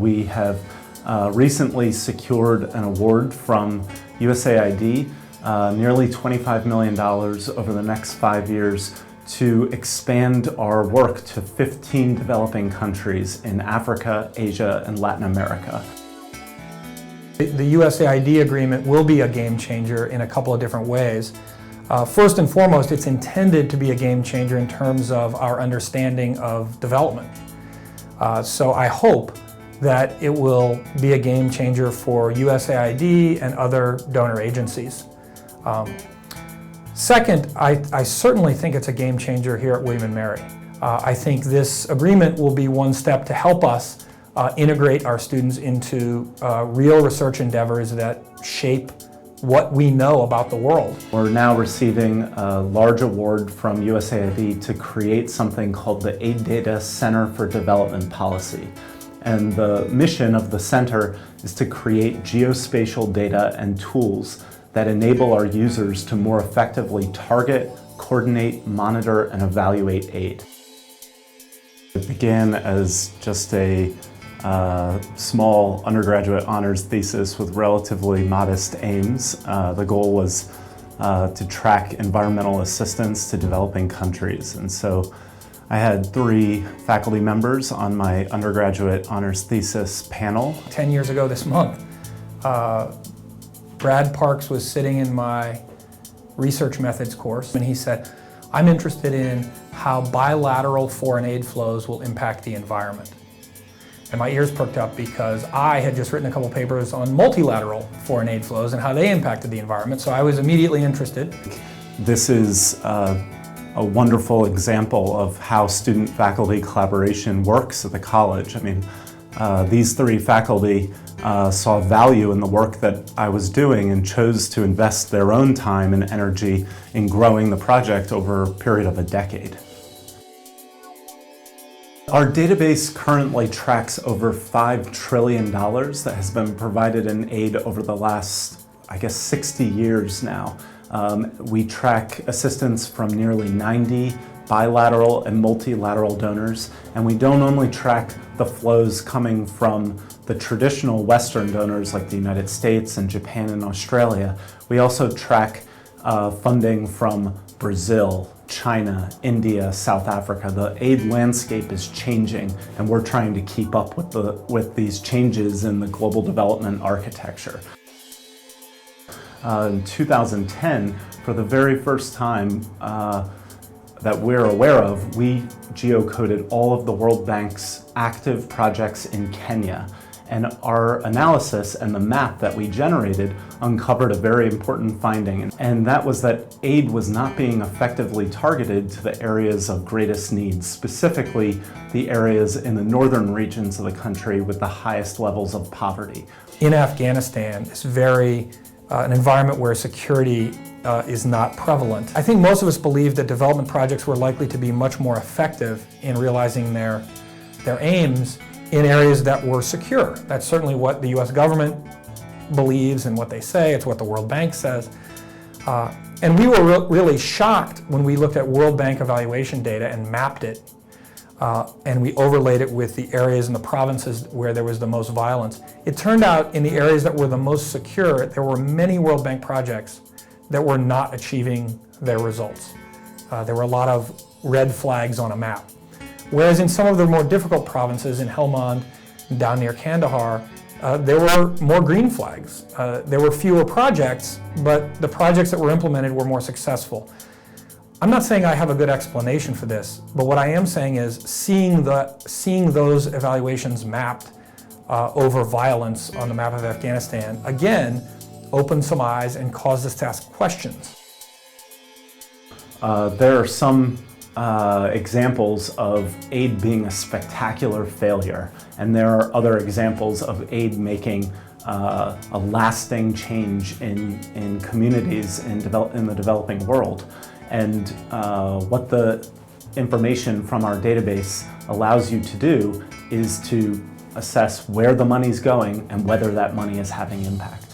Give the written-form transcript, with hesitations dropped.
We have recently secured an award from USAID, nearly $25 million over the next 5 years to expand our work to 15 developing countries in Africa, Asia, and Latin America. The USAID agreement will be a game changer in a couple of different ways. First and foremost, it's intended to be a game changer in terms of our understanding of development. So I hope that it will be a game changer for USAID and other donor agencies. Second, I certainly think it's a game changer here at William & Mary. I think this agreement will be one step to help us integrate our students into real research endeavors that shape what we know about the world. We're now receiving a large award from USAID to create something called the AidData Center for Development Policy. And the mission of the center is to create geospatial data and tools that enable our users to more effectively target, coordinate, monitor, and evaluate aid. It began as just a small undergraduate honors thesis with relatively modest aims. The goal was to track environmental assistance to developing countries. And so I had 3 faculty members on my undergraduate honors thesis panel. 10 years ago this month, Brad Parks was sitting in my research methods course, and he said, "I'm interested in how bilateral foreign aid flows will impact the environment." And my ears perked up because I had just written a couple papers on multilateral foreign aid flows and how they impacted the environment, so I was immediately interested. This is a wonderful example of how student-faculty collaboration works at the college. I mean, these 3 faculty saw value in the work that I was doing and chose to invest their own time and energy in growing the project over a period of a decade. Our database currently tracks over $5 trillion that has been provided in aid over the last, 60 years now. We track assistance from nearly 90 bilateral and multilateral donors, and we don't only track the flows coming from the traditional Western donors like the United States and Japan and Australia. We also track funding from Brazil, China, India, South Africa. The aid landscape is changing, and we're trying to keep up with these changes in the global development architecture. In 2010, for the very first time that we're aware of, we geocoded all of the World Bank's active projects in Kenya. And our analysis and the map that we generated uncovered a very important finding, and that was that aid was not being effectively targeted to the areas of greatest need, specifically the areas in the northern regions of the country with the highest levels of poverty. In Afghanistan, it's an environment where security is not prevalent. I think most of us believe that development projects were likely to be much more effective in realizing their aims in areas that were secure. That's certainly what the US government believes and what they say. It's what the World Bank says. And we were really shocked when we looked at World Bank evaluation data and mapped it, and we overlaid it with the areas in the provinces where there was the most violence. It turned out in the areas that were the most secure, there were many World Bank projects that were not achieving their results. There were a lot of red flags on a map. Whereas in some of the more difficult provinces in Helmand, down near Kandahar, there were more green flags. There were fewer projects, but the projects that were implemented were more successful. I'm not saying I have a good explanation for this, but what I am saying is seeing those evaluations mapped over violence on the map of Afghanistan, again, opened some eyes and caused us to ask questions. There are some examples of aid being a spectacular failure, and there are other examples of aid making a lasting change in communities in the developing world. And what the information from our database allows you to do is to assess where the money's going and whether that money is having impact.